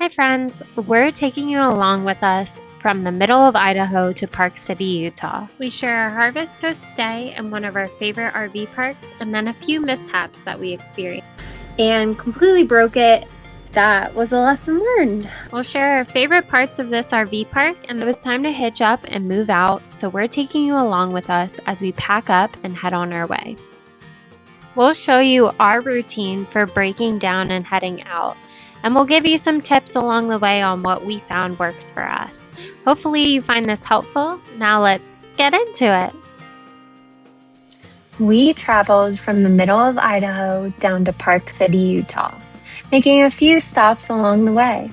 Hi friends, we're taking you along with us from the middle of Idaho to Park City, Utah. We share our Harvest Host stay in one of our favorite RV parks and then a few mishaps that we experienced. And completely broke it. That was a lesson learned. We'll share our favorite parts of this RV park, and it was time to hitch up and move out, so we're taking you along with us as we pack up and head on our way. We'll show you our routine for breaking down and heading out, and we'll give you some tips along the way on what we found works for us. Hopefully you find this helpful. Now let's get into it. We traveled from the middle of Idaho down to Park City, Utah, making a few stops along the way,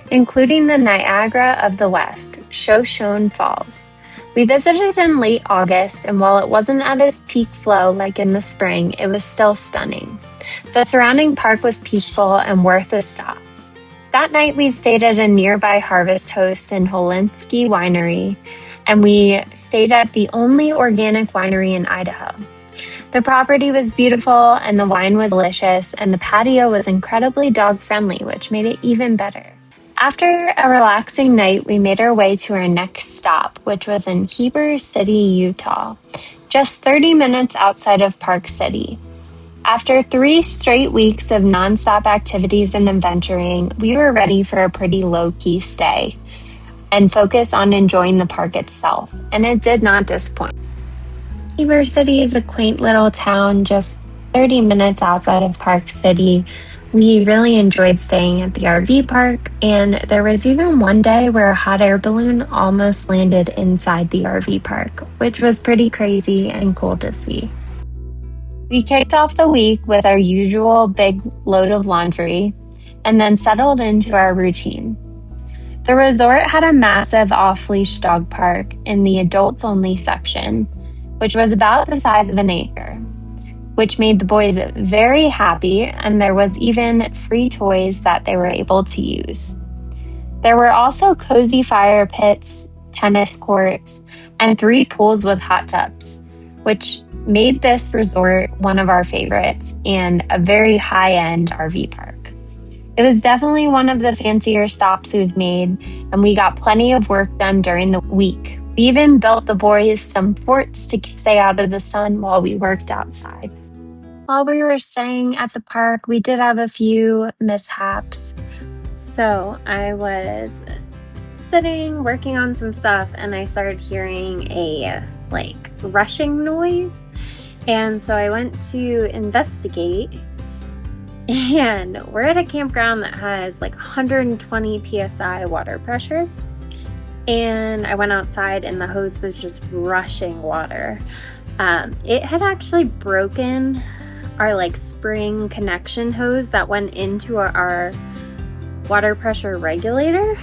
including the Niagara of the West, Shoshone Falls. We visited in late August, and while it wasn't at its peak flow like in the spring, it was still stunning. The surrounding park was peaceful and worth a stop. That night, we stayed at a nearby Harvest Host in Holinsky Winery, and we stayed at the only organic winery in Idaho. The property was beautiful, and the wine was delicious, and the patio was incredibly dog-friendly, which made it even better. After a relaxing night, we made our way to our next stop, which was in Heber City, Utah, just 30 minutes outside of Park City. After 3 straight weeks of nonstop activities and adventuring, we were ready for a pretty low-key stay and focus on enjoying the park itself, and it did not disappoint. Heber City is a quaint little town just 30 minutes outside of Park City. We really enjoyed staying at the RV park, and there was even one day where a hot air balloon almost landed inside the RV park, which was pretty crazy and cool to see. We kicked off the week with our usual big load of laundry and then settled into our routine. The resort had a massive off-leash dog park in the adults-only section, which was about the size of an acre, which made the boys very happy, and there was even free toys that they were able to use. There were also cozy fire pits, tennis courts, and 3 pools with hot tubs, which made this resort one of our favorites and a very high-end RV park. It was definitely one of the fancier stops we've made, and we got plenty of work done during the week. We even built the boys some forts to stay out of the sun while we worked outside. While we were staying at the park, we did have a few mishaps. So I was sitting, working on some stuff, and I started hearing a rushing noise. And so I went to investigate, and we're at a campground that has 120 PSI water pressure. And I went outside and the hose was just rushing water. It had actually broken our spring connection hose that went into our water pressure regulator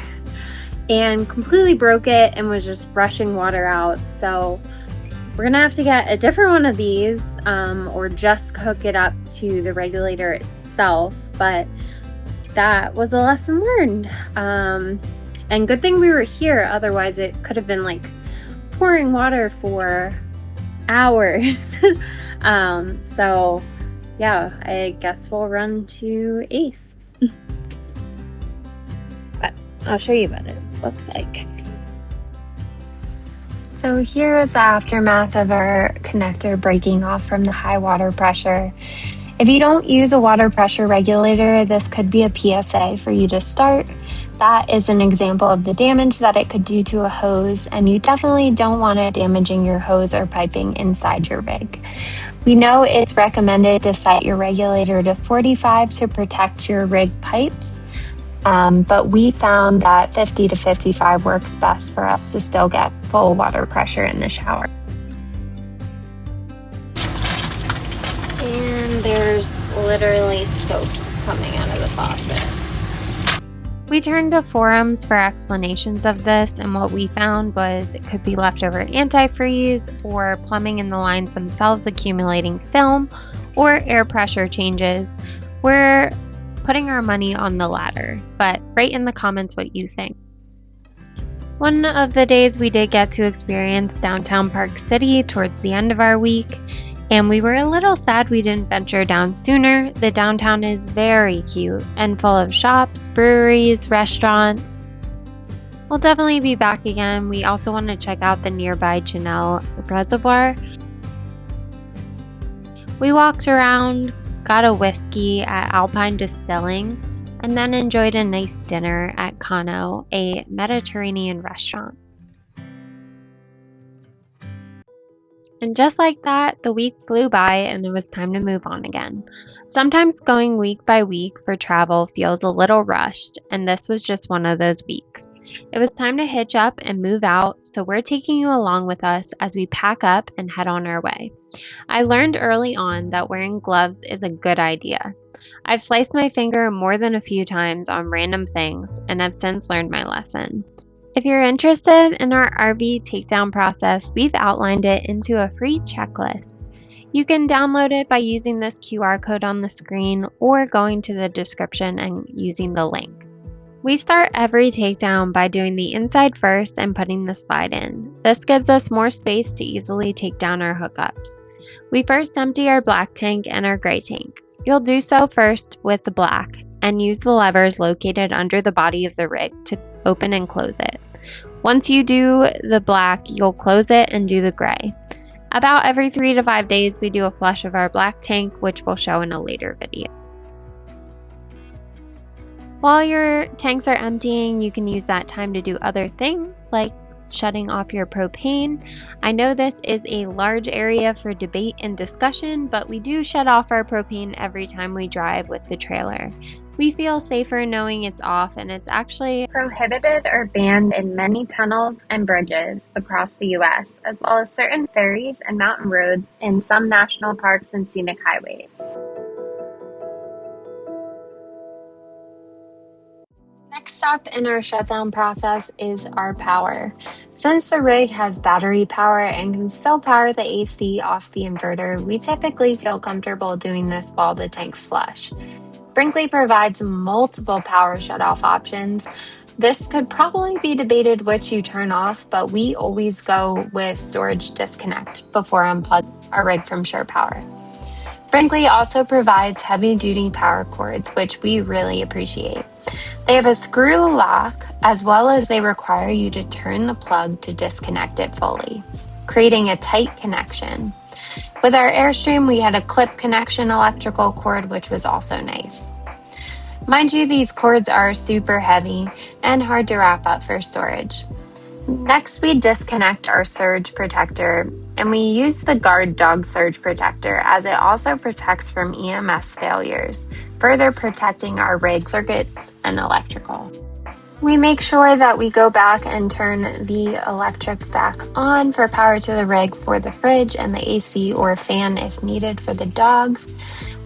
and completely broke it and was just rushing water out. So we're gonna have to get a different one of these or just hook it up to the regulator itself. But that was a lesson learned. And good thing we were here, otherwise it could have been pouring water for hours. So yeah, I guess we'll run to Ace. But I'll show you what it looks like. So here is the aftermath of our connector breaking off from the high water pressure. If you don't use a water pressure regulator, this could be a PSA for you to start. That is an example of the damage that it could do to a hose, and you definitely don't want it damaging your hose or piping inside your rig. We know it's recommended to set your regulator to 45 to protect your rig pipes, but we found that 50 to 55 works best for us to still get full water pressure in the shower. And there's literally soap coming out of the faucet. We turned to forums for explanations of this, and what we found was it could be leftover antifreeze or plumbing in the lines themselves accumulating film or air pressure changes. We're putting our money on the latter, but write in the comments what you think. One of the days we did get to experience downtown Park City towards the end of our week, And we were a little sad we didn't venture down sooner. The downtown is very cute and full of shops, breweries, restaurants. We'll definitely be back again. We also want to check out the nearby Janelle Reservoir. We walked around, got a whiskey at Alpine Distilling, and then enjoyed a nice dinner at Kano, a Mediterranean restaurant. And just like that, the week flew by and it was time to move on again. Sometimes going week by week for travel feels a little rushed, and this was just one of those weeks. It was time to hitch up and move out, so we're taking you along with us as we pack up and head on our way. I learned early on that wearing gloves is a good idea. I've sliced my finger more than a few times on random things and have since learned my lesson. If you're interested in our RV takedown process, we've outlined it into a free checklist. You can download it by using this QR code on the screen or going to the description and using the link. We start every takedown by doing the inside first and putting the slide in. This gives us more space to easily take down our hookups. We first empty our black tank and our gray tank. You'll do so first with the black and use the levers located under the body of the rig to open and close it. Once you do the black, you'll close it and do the gray. About every 3 to 5 days, we do a flush of our black tank, which we'll show in a later video. While your tanks are emptying, you can use that time to do other things like shutting off your propane. I know this is a large area for debate and discussion, but we do shut off our propane every time we drive with the trailer. We feel safer knowing it's off, and it's actually prohibited or banned in many tunnels and bridges across the U.S., as well as certain ferries and mountain roads in some national parks and scenic highways. Next step in our shutdown process is our power. Since the rig has battery power and can still power the AC off the inverter, we typically feel comfortable doing this while the tanks flush. Brinkley provides multiple power shutoff options. This could probably be debated which you turn off, but we always go with storage disconnect before unplugging our rig from shore power. Brinkley also provides heavy-duty power cords, which we really appreciate. They have a screw lock, as well as they require you to turn the plug to disconnect it fully, creating a tight connection. With our Airstream, we had a clip connection electrical cord, which was also nice. Mind you, these cords are super heavy and hard to wrap up for storage. Next, we disconnect our surge protector, and we use the guard dog surge protector as it also protects from EMS failures, further protecting our rig circuits and electrical. We make sure that we go back and turn the electrics back on for power to the rig for the fridge and the AC or fan if needed for the dogs.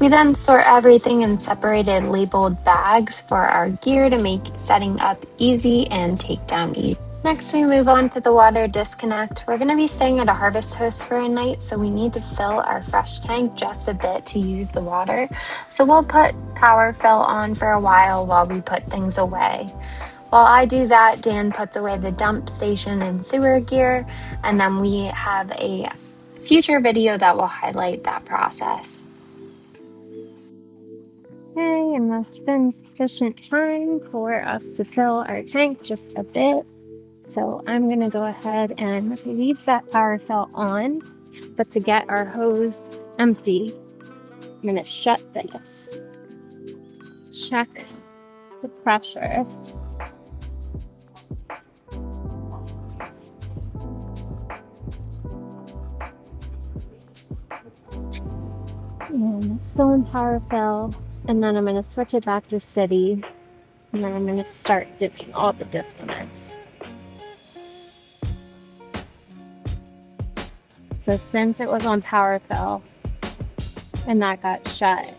We then store everything in separated labeled bags for our gear to make setting up easy and take down easy. Next, we move on to the water disconnect. We're going to be staying at a harvest host for a night, so we need to fill our fresh tank just a bit to use the water. So we'll put power fill on for a while we put things away. While I do that, Dan puts away the dump station and sewer gear, and then we have a future video that will highlight that process. Okay, and that's been sufficient time for us to fill our tank just a bit. So I'm going to go ahead and leave that power fill on, but to get our hose empty, I'm going to shut this. Check the pressure. And it's still in power fill, and then I'm going to switch it back to city, and then I'm going to start doing all the disconnects. So since it was on power fill and that got shut,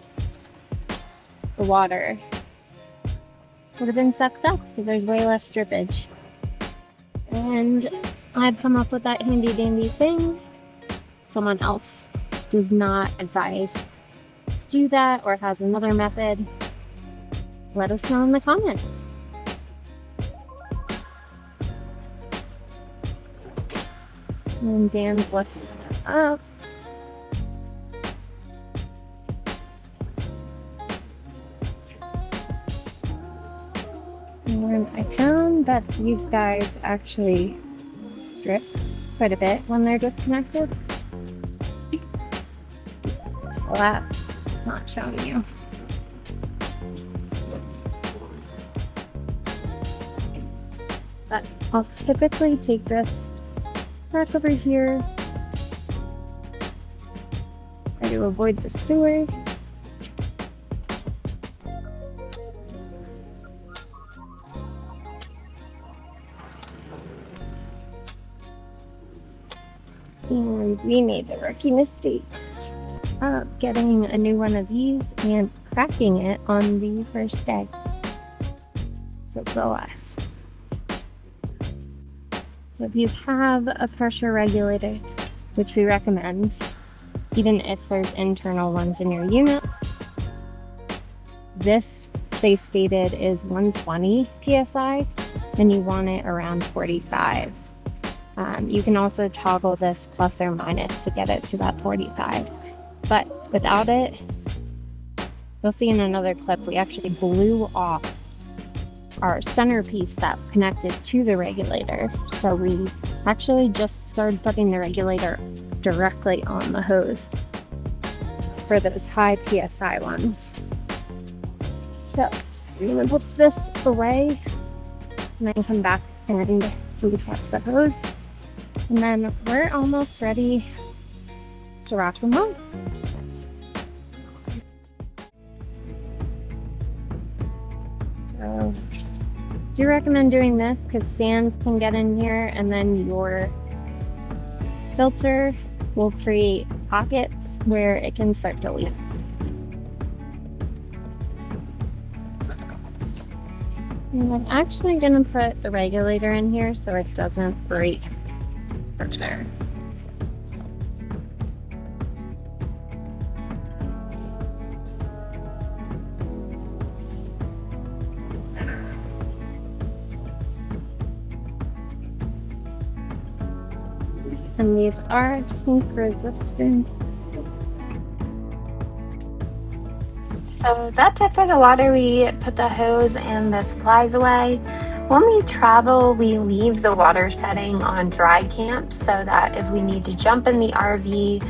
the water would have been sucked up, so there's way less drippage. And I've come up with that handy dandy thing. Someone else does not advise to do that or has another method, let us know in the comments. And Dan's looking it up. And I found that these guys actually drip quite a bit when they're disconnected. Alas, it's not showing you. But I'll typically take this back over here. Try to avoid the sewer. And we made the rookie mistake of getting a new one of these and cracking it on the first day. So alas. So if you have a pressure regulator, which we recommend, even if there's internal ones in your unit, this, they stated, is 120 PSI, and you want it around 45. You can also toggle this plus or minus to get it to that 45. But without it, you'll see in another clip, we actually blew off our centerpiece that connected to the regulator. So we actually just started putting the regulator directly on the hose for those high PSI ones. So I'm gonna put this away and then come back and recut the hose. And then we're almost ready to rock them on. So do recommend doing this because sand can get in here, and then your filter will create pockets where it can start to leak. And I'm actually going to put the regulator in here so it doesn't break further. And these are kink resistant. So that's it for the water. We put the hose and the supplies away. When we travel, we leave the water setting on dry camp so that if we need to jump in the RV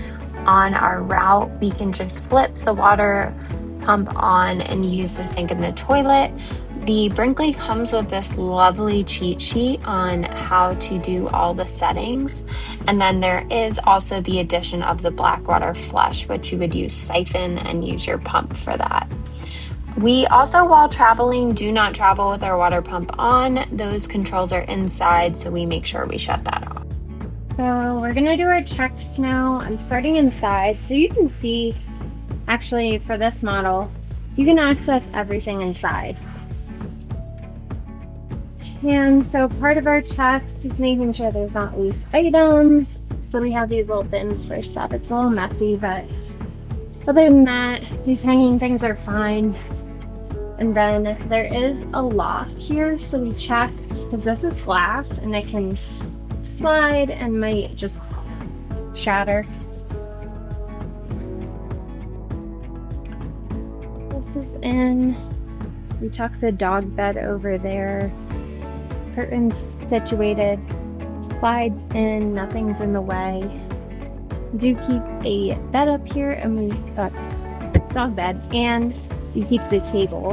on our route, we can just flip the water pump on and use the sink in the toilet. The Brinkley comes with this lovely cheat sheet on how to do all the settings. And then there is also the addition of the black water flush, which you would use siphon and use your pump for that. We also, while traveling, do not travel with our water pump on. Those controls are inside, so we make sure we shut that off. So we're gonna do our checks now. I'm starting inside, so you can see, actually for this model, you can access everything inside. And so part of our checks is making sure there's not loose items. So we have these little bins for stuff. It's a little messy, but other than that, these hanging things are fine. And then there is a lock here, so we check, because this is glass and it can slide and might just shatter. This is in. We tuck the dog bed over there. Curtains situated, slides in, nothing's in the way. We do keep a bed up here, and we dog bed, and you keep the table.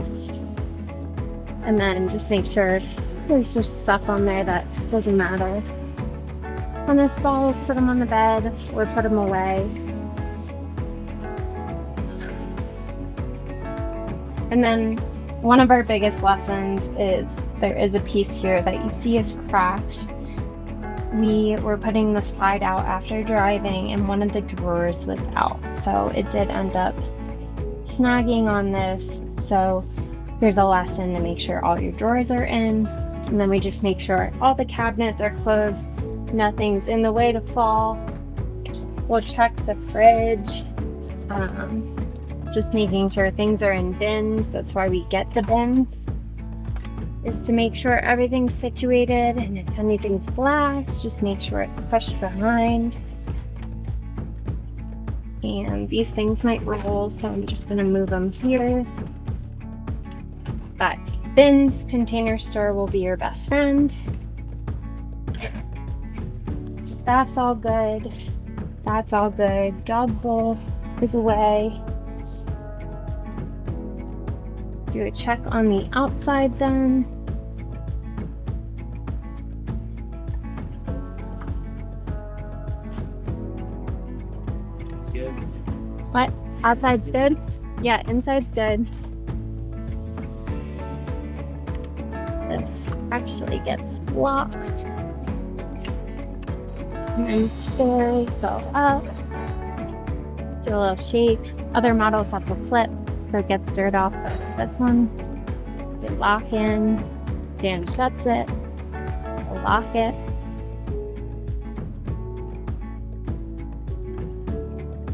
And then just make sure there's just stuff on there that doesn't matter. Tennis balls, put them on the bed or put them away. And then one of our biggest lessons is there is a piece here that you see is cracked. We were putting the slide out after driving and one of the drawers was out. So it did end up snagging on this. So here's a lesson to make sure all your drawers are in. And then we just make sure all the cabinets are closed. Nothing's in the way to fall. We'll check the fridge. Just making sure things are in bins. That's why we get the bins, is to make sure everything's situated, and if anything's glass, just make sure it's pushed behind. And these things might roll, so I'm just gonna move them here. But bins container store will be your best friend. So that's all good. That's all good. Dog bowl is away. Do a check on the outside then. Good. What? Outside's good? Yeah, inside's good. This actually gets blocked. And then stairs go up. Do a little shake. Other models have the flip, so it gets stirred off. But this one, they lock in. Dan shuts it. We'll lock it.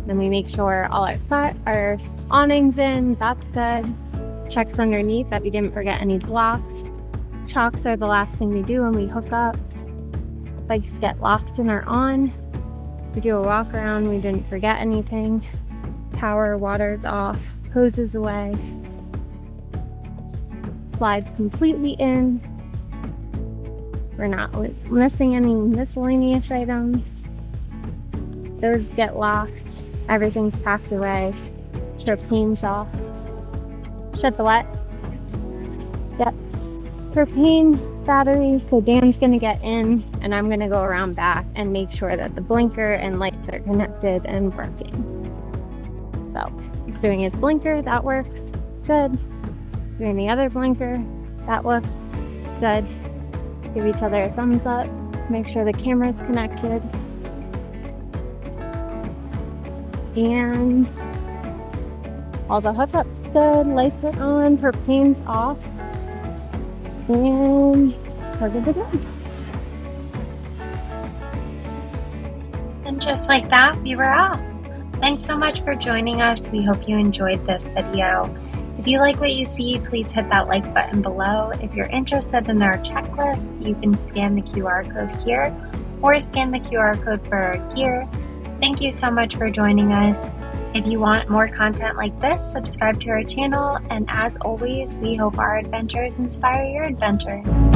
Then we make sure all our awning's in. That's good. Checks underneath that we didn't forget any blocks. Chocks are the last thing we do when we hook up. Bikes get locked and are on. We do a walk around, we didn't forget anything. Power, water's off, hose is away. Slides completely in. We're not missing any miscellaneous items. Those get locked. Everything's packed away. Propane's off. Shut the what? Yep. Propane battery, so Dan's gonna get in and I'm gonna go around back and make sure that the blinker and lights are connected and working. So he's doing his blinker, that works, good. Doing the other blinker, that looks good. Give each other a thumbs up, make sure the camera's connected. And all the hookups good, lights are on, propane's off. And we're good to go. And just like that, we were off. Thanks so much for joining us. We hope you enjoyed this video. If you like what you see, please hit that like button below. If you're interested in our checklist, you can scan the QR code here or scan the QR code for our gear. Thank you so much for joining us. If you want more content like this, subscribe to our channel, and as always, we hope our adventures inspire your adventures.